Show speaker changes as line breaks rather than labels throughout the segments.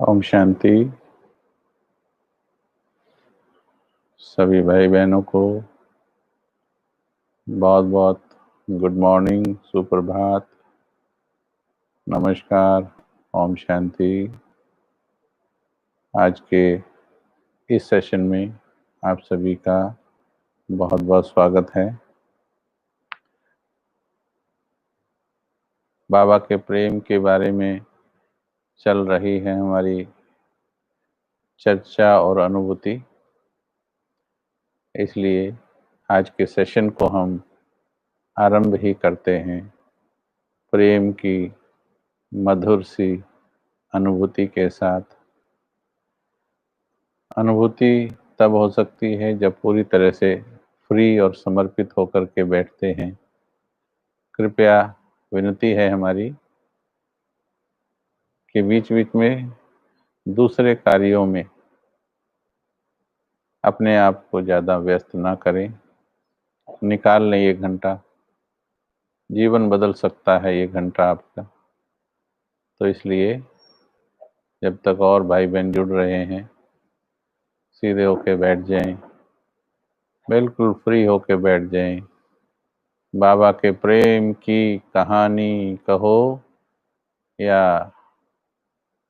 ओम शांति। सभी भाई बहनों को बहुत बहुत गुड मॉर्निंग, सुप्रभात, नमस्कार, ओम शांति। आज के इस सेशन में आप सभी का बहुत बहुत स्वागत है। बाबा के प्रेम के बारे में चल रही है हमारी चर्चा और अनुभूति, इसलिए आज के सेशन को हम आरंभ ही करते हैं प्रेम की मधुर सी अनुभूति के साथ। अनुभूति तब हो सकती है जब पूरी तरह से फ्री और समर्पित होकर के बैठते हैं। कृपया विनती है हमारी कि बीच बीच में दूसरे कार्यों में अपने आप को ज़्यादा व्यस्त ना करें। निकाल लें 1 घंटा, जीवन बदल सकता है 1 घंटा आपका। तो इसलिए जब तक और भाई बहन जुड़ रहे हैं, सीधे होके बैठ जाएं, बिल्कुल फ्री होके बैठ जाएं। बाबा के प्रेम की कहानी कहो या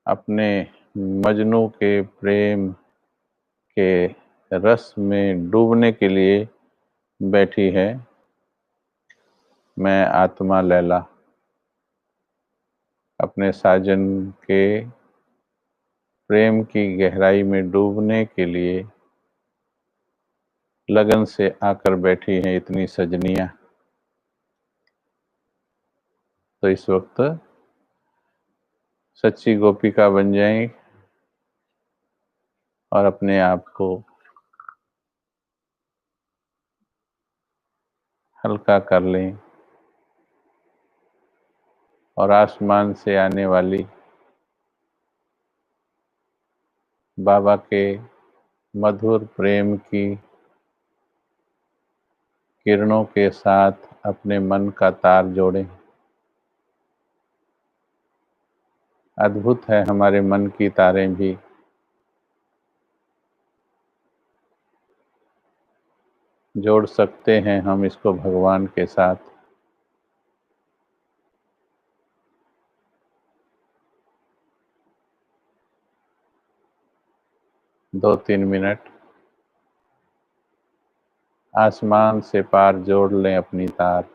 अपने मजनू के प्रेम के रस में डूबने के लिए बैठी है मैं आत्मा लैला। अपने साजन के प्रेम की गहराई में डूबने के लिए लगन से आकर बैठी हैं इतनी सजनियां। तो इस वक्त सच्ची गोपिका बन जाएं और अपने आप को हल्का कर लें और आसमान से आने वाली बाबा के मधुर प्रेम की किरणों के साथ अपने मन का तार जोड़ें। अद्भुत है हमारे मन की तारें भी। जोड़ सकते हैं हम इसको भगवान के साथ। दो तीन मिनट आसमान से पार जोड़ लें अपनी तार।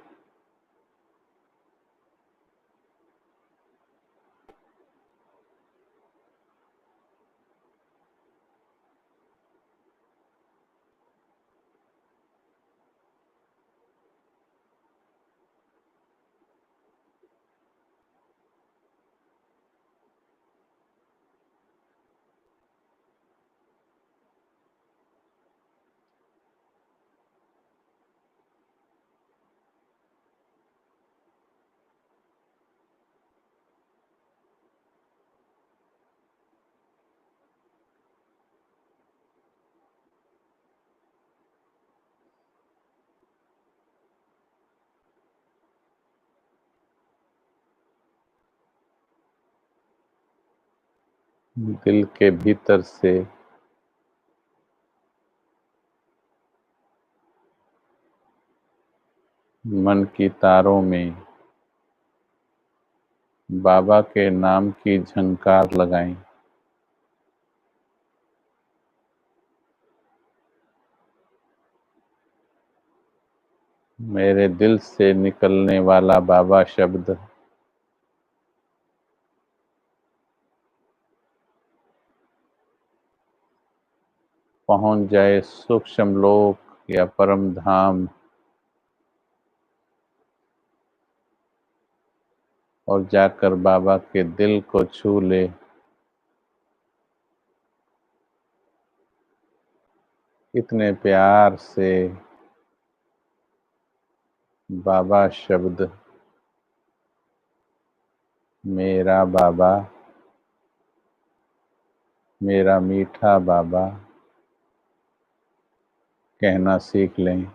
दिल के भीतर से मन की तारों में बाबा के नाम की झंकार लगाएं। मेरे दिल से निकलने वाला बाबा शब्द पहुंच जाए सूक्ष्म लोक या परम धाम और जाकर बाबा के दिल को छू ले। इतने प्यार से बाबा शब्द, मेरा बाबा, मेरा मीठा बाबा कहना सीख लें।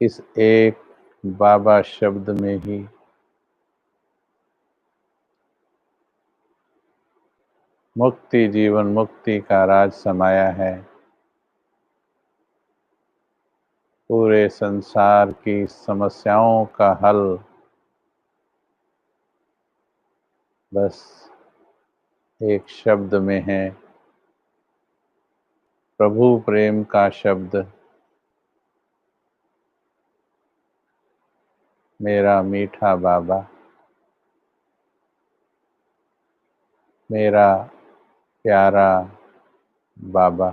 इस एक बाबा शब्द में ही मुक्ति, जीवन मुक्ति का राज समाया है। पूरे संसार की समस्याओं का हल बस एक शब्द में है, प्रभु प्रेम का शब्द। मेरा मीठा बाबा, मेरा प्यारा बाबा।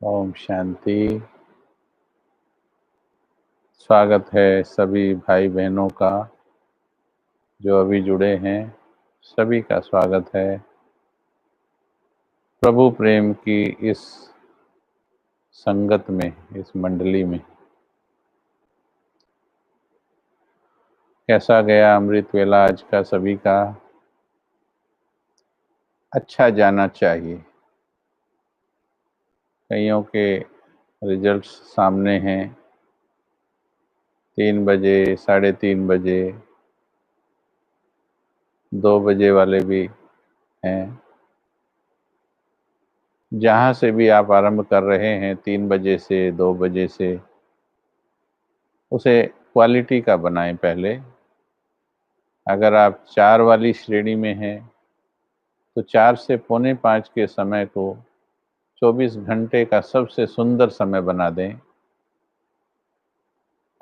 ओम शांति। स्वागत है सभी भाई बहनों का जो अभी जुड़े हैं, सभी का स्वागत है प्रभु प्रेम की इस संगत में, इस मंडली में। कैसा गया अमृत वेला आज का सभी का? अच्छा जाना चाहिए। कईयों के रिजल्ट्स सामने हैं, 3 बजे, 3:30 बजे, 2 बजे वाले भी हैं। जहाँ से भी आप आरंभ कर रहे हैं, 3 बजे से, 2 बजे से, उसे क्वालिटी का बनाएं पहले। अगर आप 4 वाली श्रेणी में हैं तो 4 से 4:45 के समय को 24 घंटे का सबसे सुंदर समय बना दें।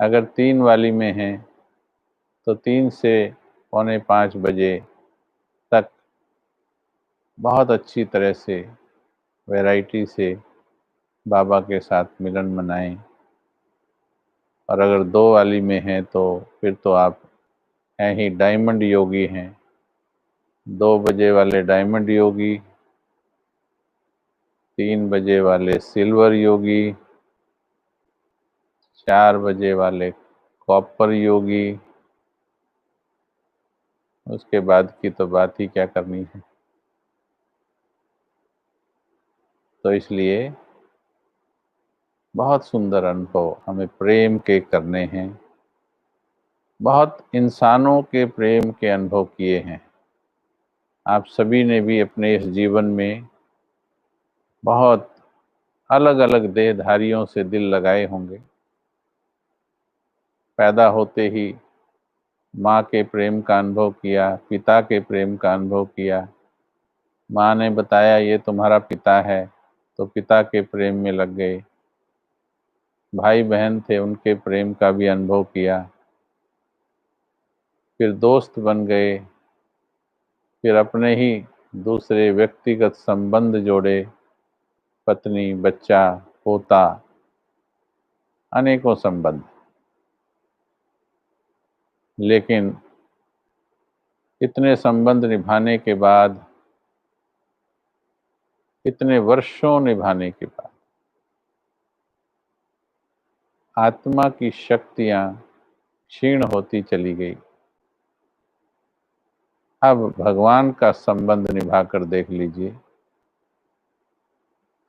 अगर 3 वाली में हैं तो 3 से 4:45 बजे तक बहुत अच्छी तरह से, वैरायटी से बाबा के साथ मिलन मनाएं। और अगर 2 वाली में हैं तो फिर तो आप हैं ही डायमंड योगी हैं। 2 बजे वाले डायमंड योगी, 3 बजे वाले सिल्वर योगी, 4 बजे वाले कॉपर योगी। उसके बाद की तो बात ही क्या करनी है। तो इसलिए बहुत सुंदर अनुभव हमें प्रेम के करने हैं। बहुत इंसानों के प्रेम के अनुभव किए हैं। आप सभी ने भी अपने इस जीवन में बहुत अलग अलग देहधारियों से दिल लगाए होंगे। पैदा होते ही माँ के प्रेम का अनुभव किया, पिता के प्रेम का अनुभव किया। माँ ने बताया ये तुम्हारा पिता है, तो पिता के प्रेम में लग गए। भाई बहन थे, उनके प्रेम का भी अनुभव किया। फिर दोस्त बन गए, फिर अपने ही दूसरे व्यक्तिगत संबंध जोड़े, पत्नी, बच्चा, पोता, अनेकों संबंध। लेकिन इतने संबंध निभाने के बाद, इतने वर्षों निभाने के बाद, आत्मा की शक्तियां क्षीण होती चली गई। अब भगवान का संबंध निभाकर देख लीजिए,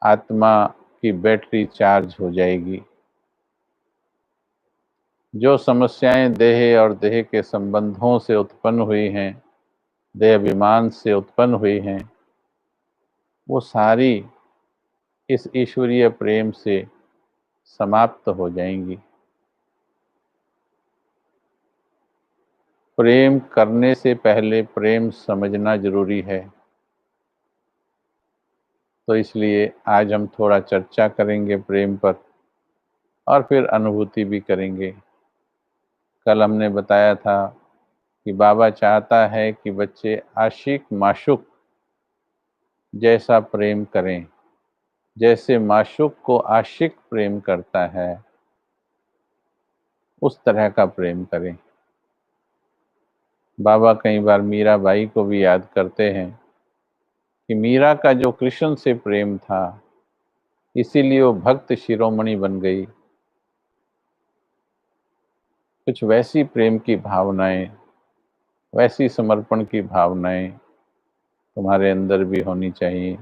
आत्मा की बैटरी चार्ज हो जाएगी। जो समस्याएं देह और देह के संबंधों से उत्पन्न हुई हैं, देह अभिमान से उत्पन्न हुई हैं, वो सारी इस ईश्वरीय प्रेम से समाप्त हो जाएंगी। प्रेम करने से पहले प्रेम समझना जरूरी है। तो इसलिए आज हम थोड़ा चर्चा करेंगे प्रेम पर, और फिर अनुभूति भी करेंगे। कल हमने बताया था कि बाबा चाहता है कि बच्चे आशिक माशूक जैसा प्रेम करें, जैसे माशूक को आशिक प्रेम करता है, उस तरह का प्रेम करें। बाबा कई बार मीराबाई को भी याद करते हैं कि मीरा का जो कृष्ण से प्रेम था, इसीलिए वो भक्त शिरोमणि बन गई। कुछ वैसी प्रेम की भावनाएं, वैसी समर्पण की भावनाएं तुम्हारे अंदर भी होनी चाहिए।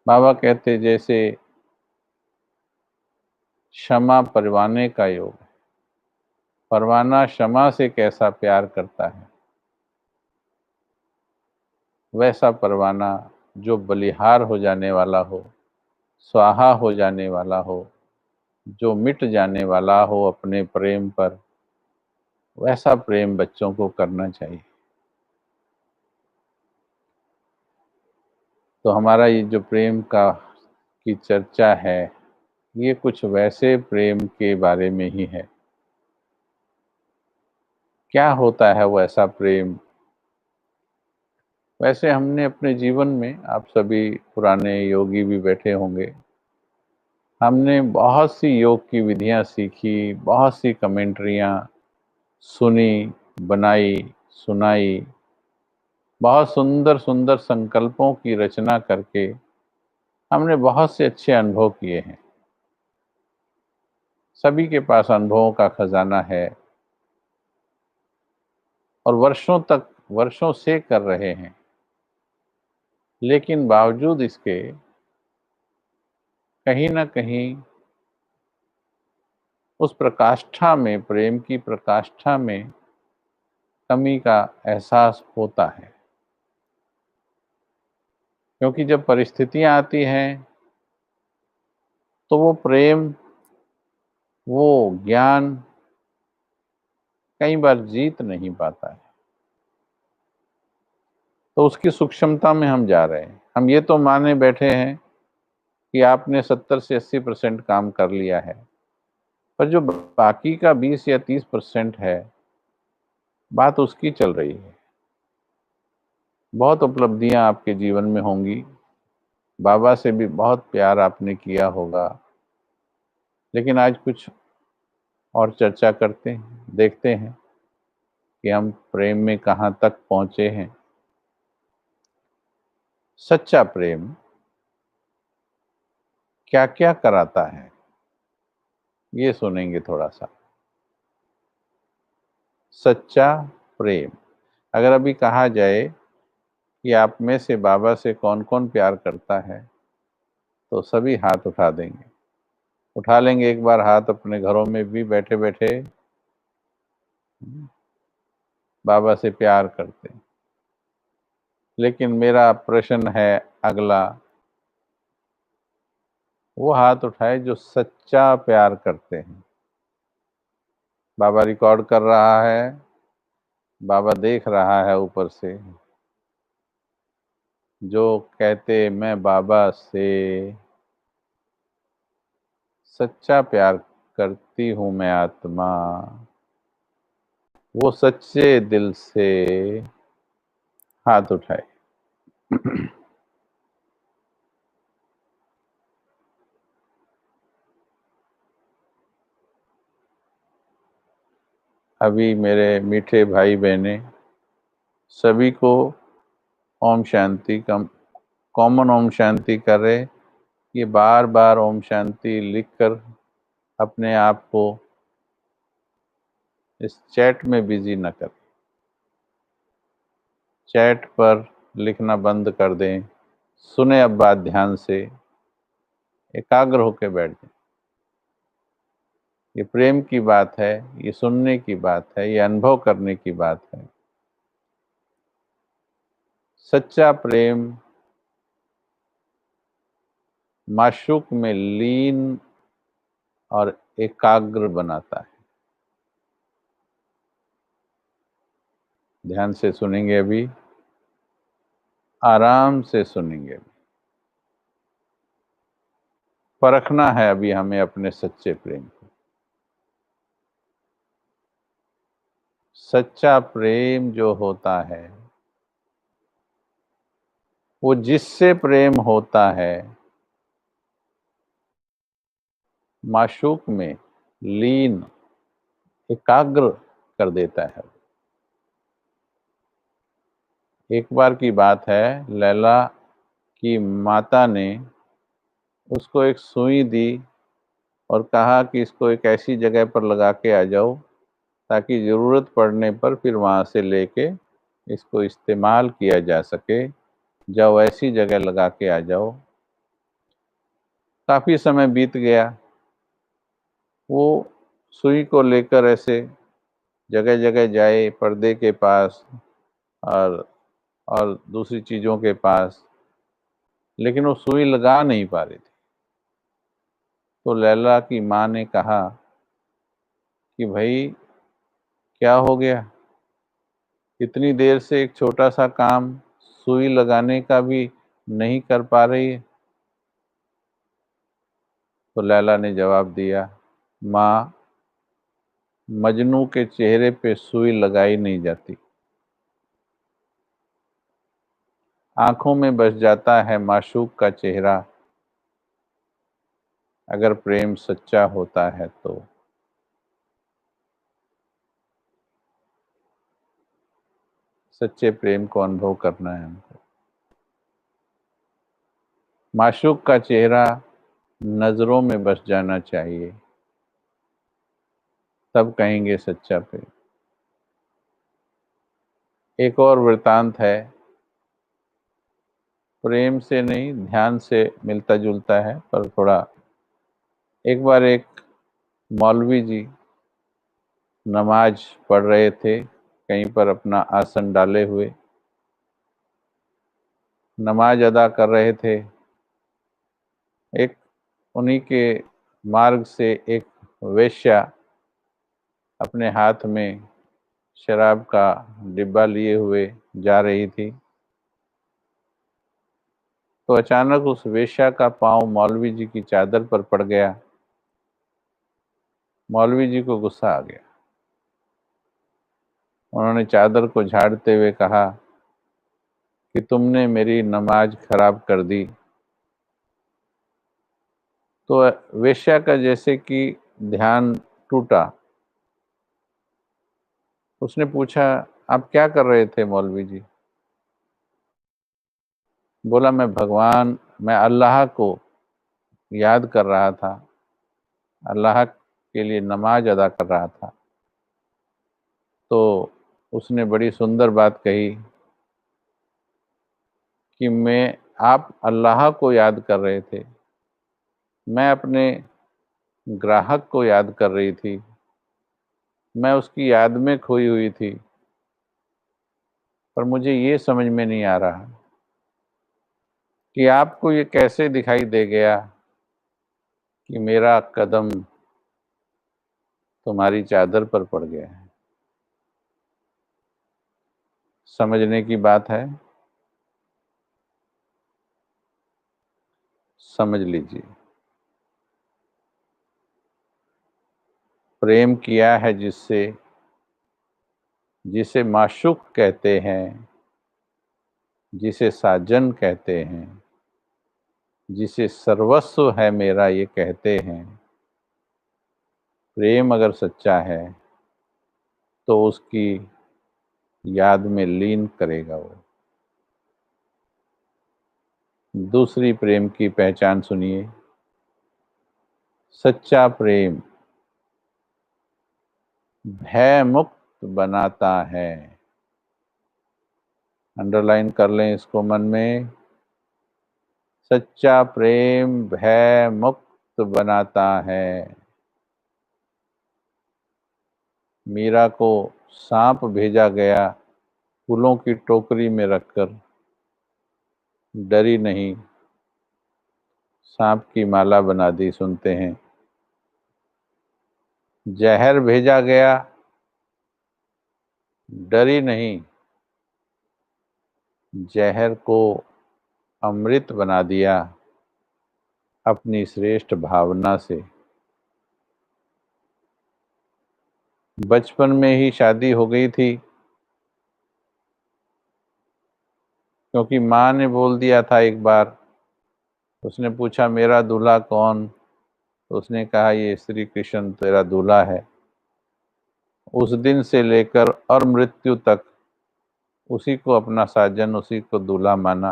बाबा कहते जैसे क्षमा परवाने का योग है, परवाना क्षमा से कैसा प्यार करता है, वैसा परवाना जो बलिहार हो जाने वाला हो, स्वाहा हो जाने वाला हो, जो मिट जाने वाला हो अपने प्रेम पर, वैसा प्रेम बच्चों को करना चाहिए। तो हमारा ये जो प्रेम का की चर्चा है, ये कुछ वैसे प्रेम के बारे में ही है। क्या होता है वो ऐसा प्रेम? वैसे हमने अपने जीवन में, आप सभी पुराने योगी भी बैठे होंगे, हमने बहुत सी योग की विधियां सीखी, बहुत सी कमेंट्रियां सुनी, बनाई, सुनाई, बहुत सुंदर सुंदर संकल्पों की रचना करके हमने बहुत से अच्छे अनुभव किए हैं। सभी के पास अनुभवों का खजाना है और वर्षों तक, वर्षों से कर रहे हैं, लेकिन बावजूद इसके कहीं ना कहीं उस प्रकाष्ठा में, प्रेम की प्रकाष्ठा में कमी का एहसास होता है। क्योंकि जब परिस्थितियां आती हैं तो वो प्रेम, वो ज्ञान कई बार जीत नहीं पाता है। तो उसकी सूक्ष्मता में हम जा रहे हैं। हम ये तो माने बैठे हैं कि आपने 70 से 80% काम कर लिया है, पर जो बाकी का 20 या 30% है, बात उसकी चल रही है। बहुत उपलब्धियां आपके जीवन में होंगी, बाबा से भी बहुत प्यार आपने किया होगा, लेकिन आज कुछ और चर्चा करते हैं, देखते हैं कि हम प्रेम में कहाँ तक पहुंचे हैं। सच्चा प्रेम क्या क्या कराता है, ये सुनेंगे थोड़ा सा। सच्चा प्रेम, अगर अभी कहा जाए कि आप में से बाबा से कौन कौन प्यार करता है, तो सभी हाथ उठा देंगे। उठा लेंगे एक बार हाथ अपने घरों में भी बैठे बैठे, बाबा से प्यार करते हैं। लेकिन मेरा प्रश्न है अगला, वो हाथ उठाए जो सच्चा प्यार करते हैं। बाबा रिकॉर्ड कर रहा है, बाबा देख रहा है ऊपर से। जो कहते मैं बाबा से सच्चा प्यार करती हूँ मैं आत्मा, वो सच्चे दिल से हाथ उठाए। अभी मेरे मीठे भाई बहने सभी को ओम शांति का कॉमन ओम शांति करे। ये बार बार ओम शांति लिखकर अपने आप को इस चैट में बिजी न करें। चैट पर लिखना बंद कर दें। सुने अब बात ध्यान से, एकाग्र होकर बैठ जाए। ये प्रेम की बात है, ये सुनने की बात है, ये अनुभव करने की बात है। सच्चा प्रेम माशूक में लीन और एकाग्र बनाता है। ध्यान से सुनेंगे, अभी आराम से सुनेंगे। परखना है अभी हमें अपने सच्चे प्रेम को। सच्चा प्रेम जो होता है, वो जिससे प्रेम होता है, माशूक में लीन, एकाग्र कर देता है। एक बार की बात है, लैला की माता ने उसको एक सुई दी और कहा कि इसको एक ऐसी जगह पर लगा के आ जाओ ताकि ज़रूरत पड़ने पर फिर वहाँ से लेके इसको इस्तेमाल किया जा सके। जाओ ऐसी जगह लगा के आ जाओ। काफ़ी समय बीत गया। वो सुई को लेकर ऐसे जगह-जगह जाए, पर्दे के पास और दूसरी चीज़ों के पास, लेकिन वो सुई लगा नहीं पा रही थी। तो लैला की माँ ने कहा कि भई क्या हो गया? इतनी देर से एक छोटा-सा काम सुई लगाने का भी नहीं कर पा रही है? तो लैला ने जवाब दिया, माँ, मजनू के चेहरे पे सुई लगाई नहीं जाती। आँखों में बस जाता है माशूक का चेहरा, अगर प्रेम सच्चा होता है तो। सच्चे प्रेम को अनुभव करना है हमको। माशूक का चेहरा नज़रों में बस जाना चाहिए, तब कहेंगे सच्चा प्रेम। एक और वृत्तांत है, प्रेम से नहीं ध्यान से मिलता-जुलता है पर थोड़ा। एक बार एक मौलवी जी नमाज पढ़ रहे थे, कहीं पर अपना आसन डाले हुए, नमाज अदा कर रहे थे। एक उन्हीं के मार्ग से एक वेश्या अपने हाथ में शराब का डिब्बा लिए हुए जा रही थी। तो अचानक उस वेश्या का पाँव मौलवी जी की चादर पर पड़ गया। मौलवी जी को गुस्सा आ गया। उन्होंने चादर को झाड़ते हुए कहा कि तुमने मेरी नमाज खराब कर दी। तो वेश्या का जैसे कि ध्यान टूटा। उसने पूछा, आप क्या कर रहे थे मौलवी जी? बोला, मैं अल्लाह को याद कर रहा था, अल्लाह के लिए नमाज अदा कर रहा था। तो उसने बड़ी सुंदर बात कही कि आप अल्लाह को याद कर रहे थे, मैं अपने ग्राहक को याद कर रही थी, मैं उसकी याद में खोई हुई थी, पर मुझे ये समझ में नहीं आ रहा कि आपको ये कैसे दिखाई दे गया कि मेरा कदम तुम्हारी चादर पर पड़ गया है। समझने की बात है, समझ लीजिए। प्रेम किया है जिससे, जिसे माशूक कहते हैं, जिसे साजन कहते हैं, जिसे सर्वस्व है मेरा ये कहते हैं, प्रेम अगर सच्चा है तो उसकी याद में लीन करेगा वो। दूसरी प्रेम की पहचान सुनिए। सच्चा प्रेम भय मुक्त बनाता है। अंडरलाइन कर लें इसको मन में। सच्चा प्रेम भय मुक्त बनाता है। मीरा को सांप भेजा गया फूलों की टोकरी में रखकर, डरी नहीं, सांप की माला बना दी। सुनते हैं। जहर भेजा गया, डरी नहीं, जहर को अमृत बना दिया अपनी श्रेष्ठ भावना से। बचपन में ही शादी हो गई थी, क्योंकि माँ ने बोल दिया था एक बार। उसने पूछा, मेरा दूल्हा कौन? तो उसने कहा, ये श्री कृष्ण तेरा दूल्हा है। उस दिन से लेकर और मृत्यु तक उसी को अपना साजन, उसी को दूल्हा माना।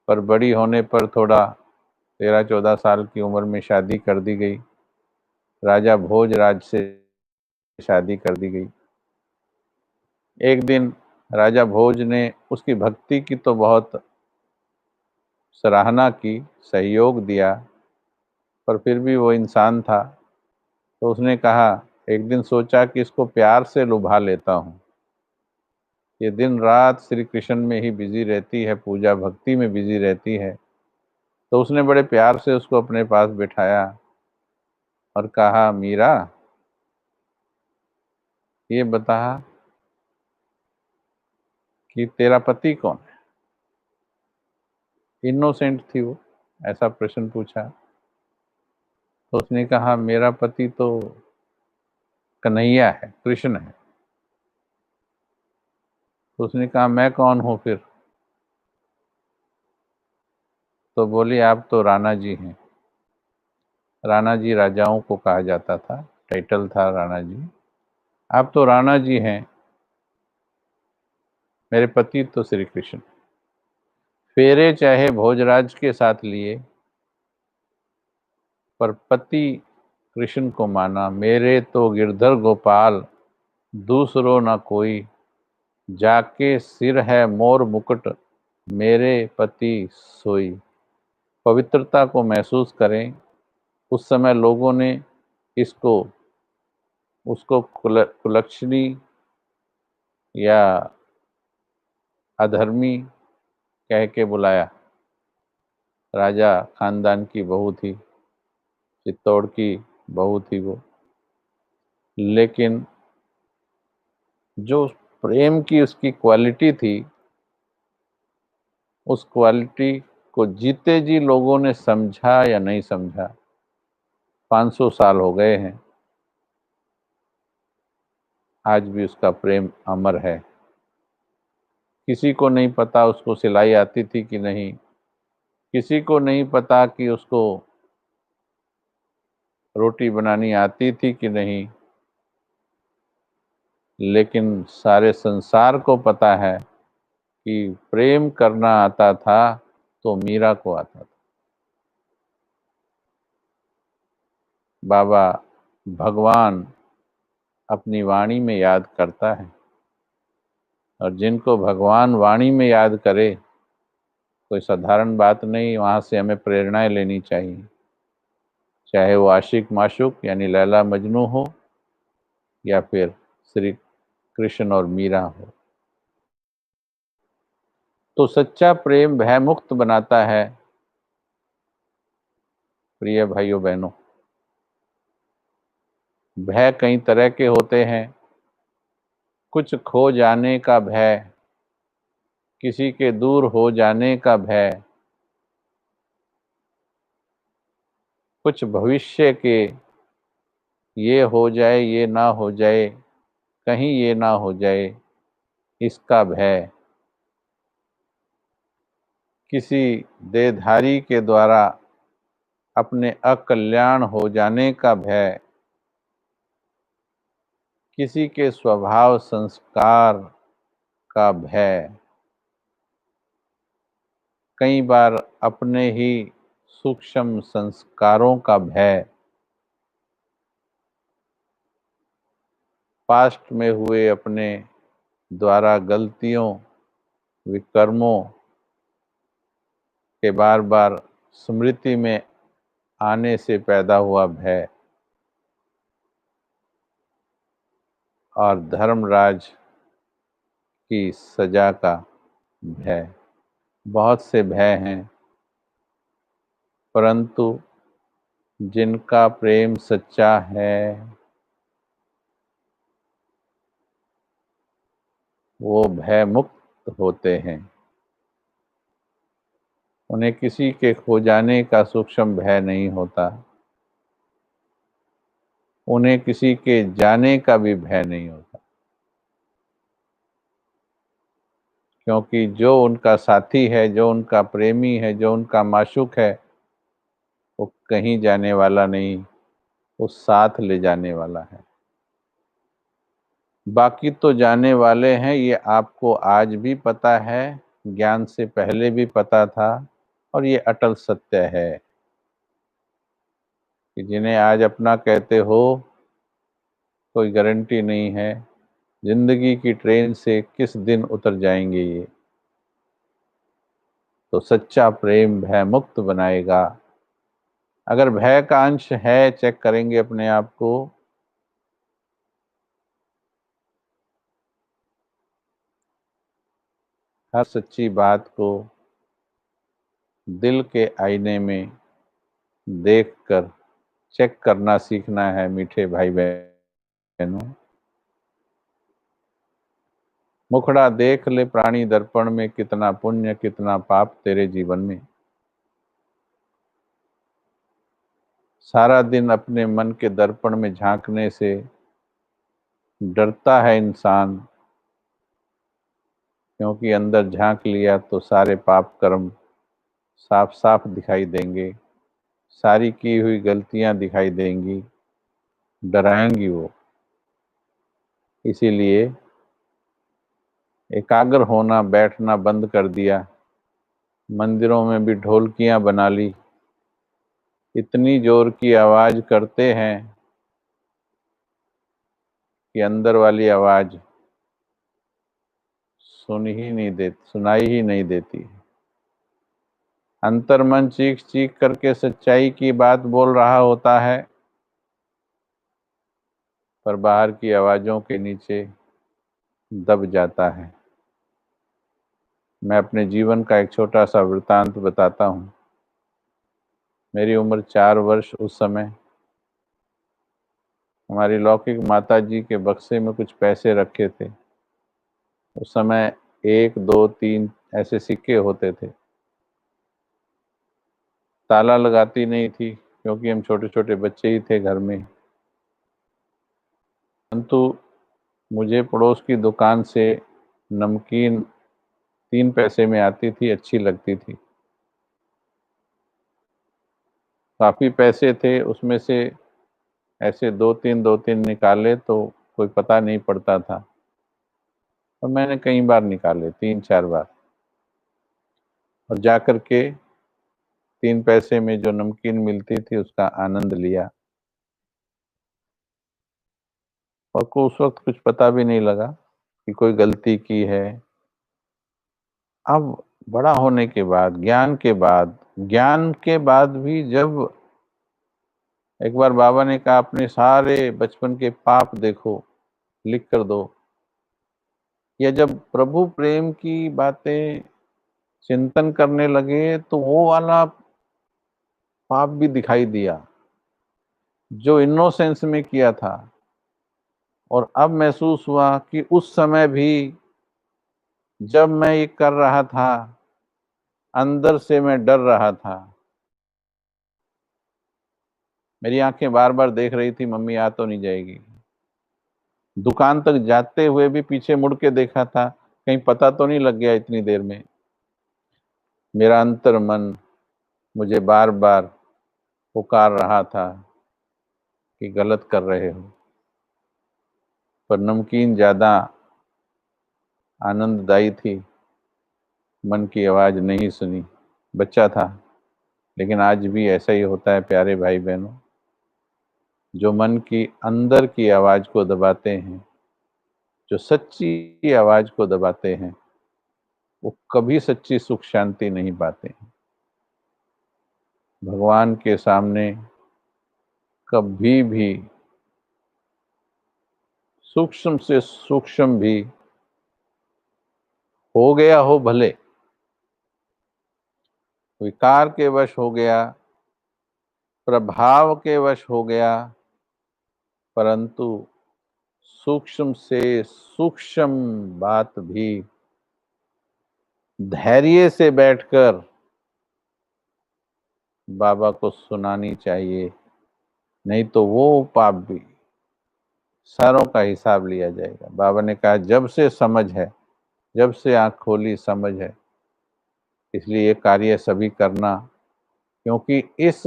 पर बड़ी होने पर थोड़ा 13-14 साल की उम्र में शादी कर दी गई। राजा भोजराज से शादी कर दी गई। एक दिन राजा भोज ने उसकी भक्ति की तो बहुत सराहना की, सहयोग दिया, पर फिर भी वो इंसान था। तो उसने कहा, एक दिन सोचा कि इसको प्यार से लुभा लेता हूँ। ये दिन रात श्री कृष्ण में ही बिजी रहती है, पूजा भक्ति में बिजी रहती है। तो उसने बड़े प्यार से उसको अपने पास बिठाया और कहा, मीरा, ये बता कि तेरा पति कौन है। इनोसेंट थी वो, ऐसा प्रश्न पूछा। तो उसने कहा, मेरा पति तो कन्हैया है, कृष्ण है। तो उसने कहा, मैं कौन हूं फिर। तो बोली, आप तो राणा जी हैं। राणा जी राजाओं को कहा जाता था, टाइटल था राणा जी। आप तो राणा जी हैं, मेरे पति तो श्री कृष्ण। फेरे चाहे भोजराज के साथ लिए, पर पति कृष्ण को माना। मेरे तो गिरधर गोपाल, दूसरो न कोई। जाके सिर है मोर मुकुट, मेरे पति सोई। पवित्रता को महसूस करें। उस समय लोगों ने इसको उसको कुलक्षणी या अधर्मी कह के बुलाया। राजा खानदान की बहू थी, चित्तौड़ की बहू थी वो। लेकिन जो प्रेम की उसकी क्वालिटी थी, उस क्वालिटी को जीते जी लोगों ने समझा या नहीं समझा। 500 साल हो गए हैं, आज भी उसका प्रेम अमर है। किसी को नहीं पता उसको सिलाई आती थी कि नहीं, किसी को नहीं पता कि उसको रोटी बनानी आती थी कि नहीं, लेकिन सारे संसार को पता है कि प्रेम करना आता था तो मीरा को आता था। बाबा भगवान अपनी वाणी में याद करता है, और जिनको भगवान वाणी में याद करे, कोई साधारण बात नहीं, वहाँ से हमें प्रेरणाएं लेनी चाहिए। चाहे वो आशिक माशूक यानी लैला मजनू हो, या फिर श्री कृष्ण और मीरा हो। तो सच्चा प्रेम भय मुक्त बनाता है। प्रिय भाइयों बहनों, भय कई तरह के होते हैं। कुछ खो जाने का भय, किसी के दूर हो जाने का भय, कुछ भविष्य के, ये हो जाए ये ना हो जाए, कहीं ये ना हो जाए, इसका भय। किसी देहधारी के द्वारा अपने अकल्याण हो जाने का भय, किसी के स्वभाव संस्कार का भय, कई बार अपने ही सूक्ष्म संस्कारों का भय, पास्ट में हुए अपने द्वारा गलतियों, विकर्मों के बार बार स्मृति में आने से पैदा हुआ भय, और धर्मराज की सजा का भय। बहुत से भय हैं, परंतु जिनका प्रेम सच्चा है, वो भय मुक्त होते हैं। उन्हें किसी के खो जाने का सूक्ष्म भय नहीं होता, उन्हें किसी के जाने का भी भय नहीं होता, क्योंकि जो उनका साथी है, जो उनका प्रेमी है, जो उनका माशूक है, वो कहीं जाने वाला नहीं, वो साथ ले जाने वाला है। बाकी तो जाने वाले हैं, ये आपको आज भी पता है, ज्ञान से पहले भी पता था, और ये अटल सत्य है कि जिन्हें आज अपना कहते हो, कोई गारंटी नहीं है जिंदगी की ट्रेन से किस दिन उतर जाएंगे ये। तो सच्चा प्रेम भय मुक्त बनाएगा। अगर भय का अंश है, चेक करेंगे अपने आप को, हर सच्ची बात को दिल के आईने में देखकर चेक करना सीखना है मीठे भाई बहनों। मुखड़ा देख ले प्राणी दर्पण में, कितना पुण्य कितना पाप तेरे जीवन में। सारा दिन अपने मन के दर्पण में झांकने से डरता है इंसान, क्योंकि अंदर झांक लिया तो सारे पाप कर्म साफ साफ दिखाई देंगे, सारी की हुई गलतियां दिखाई देंगी, डराएंगी वो। इसीलिए एकाग्र होना बैठना बंद कर दिया, मंदिरों में भी ढोलकियां बना ली, इतनी जोर की आवाज करते हैं कि अंदर वाली आवाज सुनाई ही नहीं देती। अंतर्मन चीख चीख करके सच्चाई की बात बोल रहा होता है, पर बाहर की आवाजों के नीचे दब जाता है। मैं अपने जीवन का एक छोटा सा वृतांत बताता हूँ। मेरी उम्र 4 वर्ष उस समय, हमारी लौकिक माता जी के बक्से में कुछ पैसे रखे थे। उस समय 1 2 3 ऐसे सिक्के होते थे। ताला लगाती नहीं थी, क्योंकि हम छोटे छोटे बच्चे ही थे घर में। परंतु मुझे पड़ोस की दुकान से नमकीन 3 पैसे में आती थी, अच्छी लगती थी। काफ़ी पैसे थे, उसमें से ऐसे 2 3 निकाले तो कोई पता नहीं पड़ता था, और मैंने कई बार निकाले, 3 4 बार, और जाकर के 3 पैसे में जो नमकीन मिलती थी उसका आनंद लिया, और को उस वक्त कुछ पता भी नहीं लगा कि कोई गलती की है। अब बड़ा होने के बाद, ज्ञान के बाद भी जब एक बार बाबा ने कहा अपने सारे बचपन के पाप देखो, लिख कर दो, या जब प्रभु प्रेम की बातें चिंतन करने लगे तो वो वाला पाप भी दिखाई दिया जो इनोसेंस में किया था। और अब महसूस हुआ कि उस समय भी जब मैं ये कर रहा था, अंदर से मैं डर रहा था। मेरी आंखें बार बार देख रही थी मम्मी आ तो नहीं जाएगी। दुकान तक जाते हुए भी पीछे मुड़ के देखा था, कहीं पता तो नहीं लग गया इतनी देर में। मेरा अंतर मन मुझे बार बार पुकार रहा था कि गलत कर रहे हो, पर नमकीन ज्यादा आनंददायी थी, मन की आवाज नहीं सुनी। बच्चा था, लेकिन आज भी ऐसा ही होता है प्यारे भाई बहनों। जो मन की अंदर की आवाज को दबाते हैं, जो सच्ची आवाज को दबाते हैं, वो कभी सच्ची सुख शांति नहीं पाते हैं। भगवान के सामने कभी भी सूक्ष्म से सूक्ष्म भी हो गया हो, भले विकार के वश हो गया, प्रभाव के वश हो गया, परंतु सूक्ष्म से सूक्ष्म बात भी धैर्य से बैठकर बाबा को सुनानी चाहिए, नहीं तो वो पाप भी सारों का हिसाब लिया जाएगा। बाबा ने कहा जब से समझ है, जब से आंख खोली समझ है, इसलिए ये कार्य सभी करना, क्योंकि इस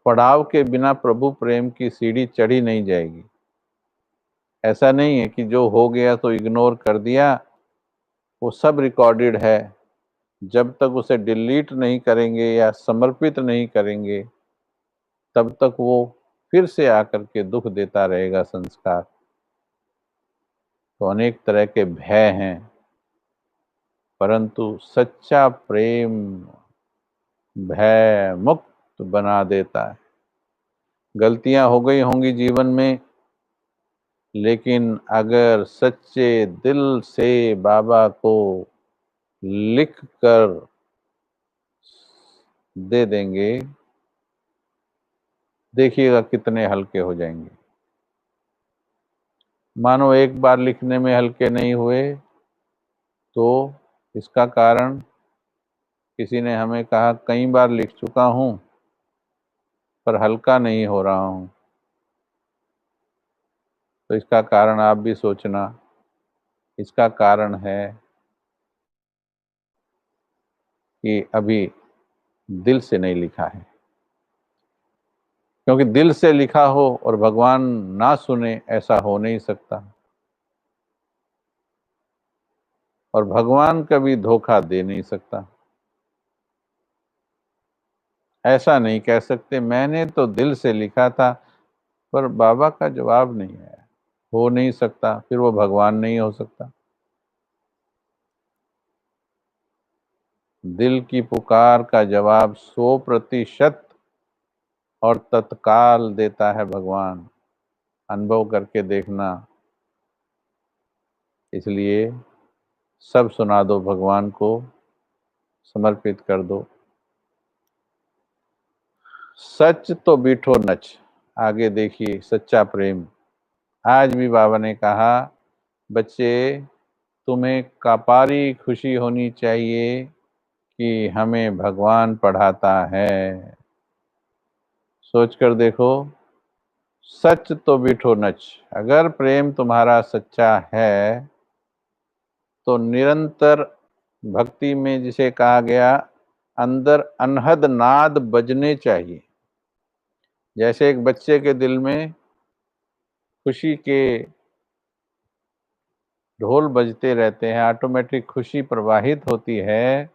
पड़ाव के बिना प्रभु प्रेम की सीढ़ी चढ़ी नहीं जाएगी। ऐसा नहीं है कि जो हो गया तो इग्नोर कर दिया, वो सब रिकॉर्डेड है। जब तक उसे डिलीट नहीं करेंगे या समर्पित नहीं करेंगे, तब तक वो फिर से आकर के दुख देता रहेगा संस्कार। तो अनेक तरह के भय हैं, परंतु सच्चा प्रेम भय मुक्त बना देता है। गलतियां हो गई होंगी जीवन में, लेकिन अगर सच्चे दिल से बाबा को लिख कर दे देंगे, देखिएगा कितने हल्के हो जाएंगे। मानो एक बार लिखने में हल्के नहीं हुए, तो इसका कारण किसी ने हमें कहा कई बार लिख चुका हूं पर हल्का नहीं हो रहा हूं। तो इसका कारण आप भी सोचना। इसका कारण है कि अभी दिल से नहीं लिखा है। क्योंकि दिल से लिखा हो और भगवान ना सुने, ऐसा हो नहीं सकता। और भगवान कभी धोखा दे नहीं सकता। ऐसा नहीं कह सकते मैंने तो दिल से लिखा था पर बाबा का जवाब नहीं आया। हो नहीं सकता, फिर वो भगवान नहीं हो सकता। दिल की पुकार का जवाब 100% और तत्काल देता है भगवान। अनुभव करके देखना। इसलिए सब सुना दो, भगवान को समर्पित कर दो। सच तो बीठो नच। आगे देखिए, सच्चा प्रेम। आज भी बाबा ने कहा, बच्चे तुम्हें कापारी खुशी होनी चाहिए कि हमें भगवान पढ़ाता है। सोच कर देखो, सच तो बीठो नच। अगर प्रेम तुम्हारा सच्चा है तो निरंतर भक्ति में, जिसे कहा गया, अंदर अनहद नाद बजने चाहिए। जैसे एक बच्चे के दिल में खुशी के ढोल बजते रहते हैं, ऑटोमेटिक खुशी प्रवाहित होती है।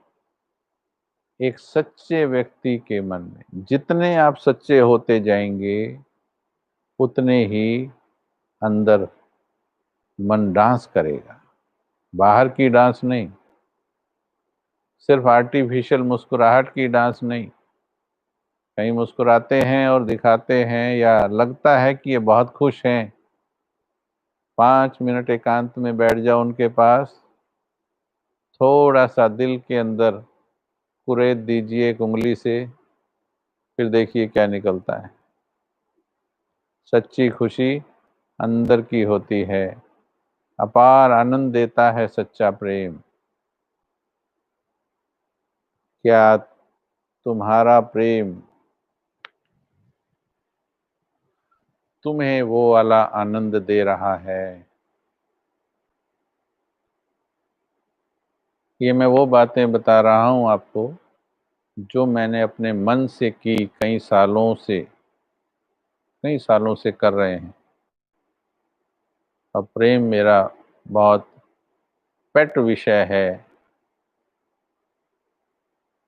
एक सच्चे व्यक्ति के मन में जितने आप सच्चे होते जाएंगे, उतने ही अंदर मन डांस करेगा। बाहर की डांस नहीं, सिर्फ आर्टिफिशियल मुस्कुराहट की डांस नहीं। कहीं मुस्कुराते हैं और दिखाते हैं या लगता है कि ये बहुत खुश हैं। 5 मिनट एकांत में बैठ जाओ उनके पास, थोड़ा सा दिल के अंदर कुरेद दीजिए एक उंगली से, फिर देखिए क्या निकलता है। सच्ची खुशी अंदर की होती है। अपार आनंद देता है सच्चा प्रेम। क्या तुम्हारा प्रेम तुम्हें वो वाला आनंद दे रहा है? ये मैं वो बातें बता रहा हूं आपको जो मैंने अपने मन से की, कई सालों से कर रहे हैं। और प्रेम मेरा बहुत पेट विषय है।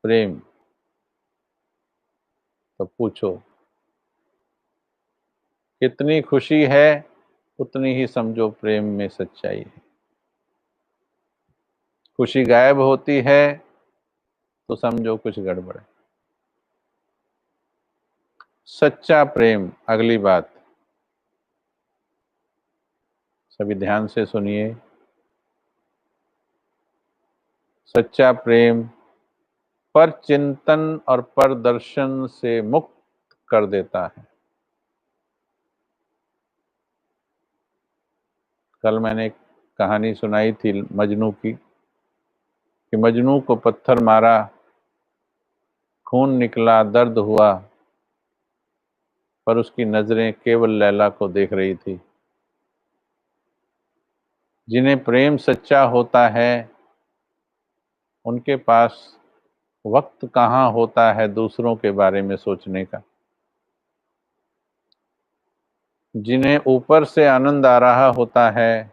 प्रेम तो पूछो, कितनी खुशी है उतनी ही समझो प्रेम में सच्चाई है। खुशी गायब होती है तो समझो कुछ गड़बड़ है। सच्चा प्रेम, अगली बात, सभी ध्यान से सुनिए। सच्चा प्रेम पर चिंतन और पर दर्शन से मुक्त कर देता है। कल मैंने एक कहानी सुनाई थी मजनू की, कि मजनू को पत्थर मारा, खून निकला, दर्द हुआ, पर उसकी नजरें केवल लैला को देख रही थी। जिन्हें प्रेम सच्चा होता है, उनके पास वक्त कहाँ होता है दूसरों के बारे में सोचने का। जिन्हें ऊपर से आनंद आ रहा होता है,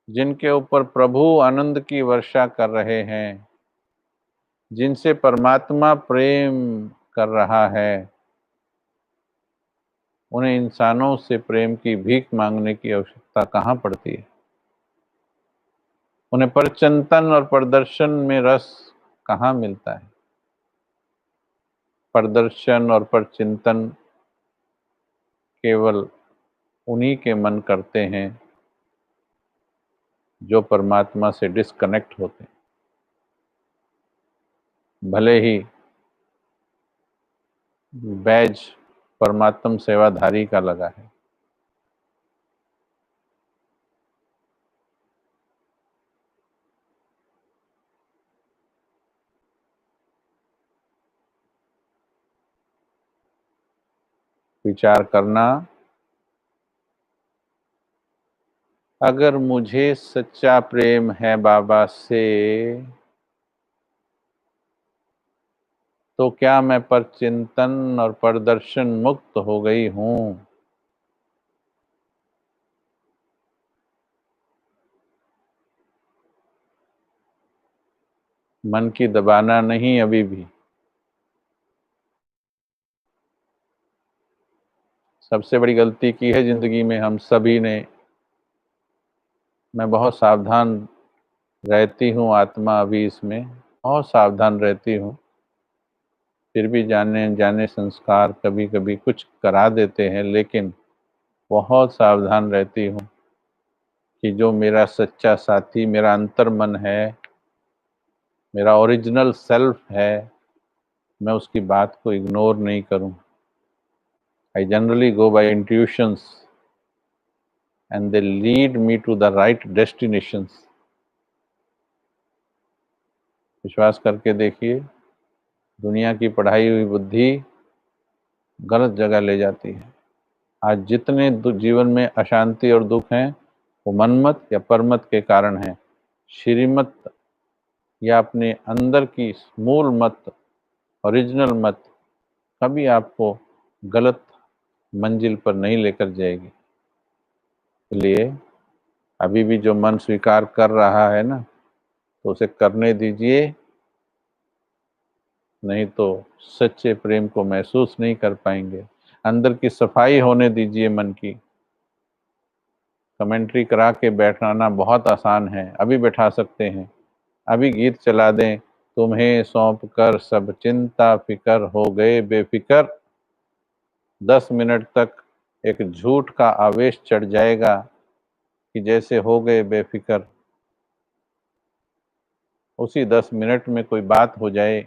जिनके ऊपर प्रभु आनंद की वर्षा कर रहे हैं, जिनसे परमात्मा प्रेम कर रहा है, उन्हें इंसानों से प्रेम की भीख मांगने की आवश्यकता कहाँ पड़ती है। उन्हें परचिंतन और प्रदर्शन में रस कहाँ मिलता है। प्रदर्शन और परचिंतन केवल उन्हीं के मन करते हैं जो परमात्मा से डिस्कनेक्ट होते हैं। भले ही बैज परमात्म सेवाधारी का लगा है, विचार करना, अगर मुझे सच्चा प्रेम है बाबा से, तो क्या मैं परचिंतन और प्रदर्शन मुक्त हो गई हूं। मन की दबाना नहीं, अभी भी सबसे बड़ी गलती की है जिंदगी में हम सभी ने। मैं बहुत सावधान रहती हूँ, आत्मा अभी इसमें बहुत सावधान रहती हूँ, फिर भी जाने जाने संस्कार कभी कभी कुछ करा देते हैं, लेकिन बहुत सावधान रहती हूँ कि जो मेरा सच्चा साथी, मेरा अंतर्मन है, मेरा ओरिजिनल सेल्फ है, मैं उसकी बात को इग्नोर नहीं करूं। I generally go by intuitions and they lead me to the right destinations. विश्वास करके देखिए, दुनिया की पढ़ाई हुई बुद्धि गलत जगह ले जाती है। आज जितने जीवन में अशांति और दुख हैं, वो मनमत या परमत के कारण है। श्रीमत या अपने अंदर की मूल मत, ओरिजिनल मत कभी आपको गलत मंजिल पर नहीं लेकर जाएगी। इसलिए अभी भी जो मन स्वीकार कर रहा है ना, तो उसे करने दीजिए, नहीं तो सच्चे प्रेम को महसूस नहीं कर पाएंगे। अंदर की सफाई होने दीजिए मन की। कमेंट्री करा के बैठाना बहुत आसान है, अभी बैठा सकते हैं। अभी गीत चला दें, तुम्हें सौंप कर सब चिंता फिकर हो गए बेफिकर। 10 मिनट तक एक झूठ का आवेश चढ़ जाएगा कि जैसे हो गए बेफिकर। उसी 10 मिनट में कोई बात हो जाए,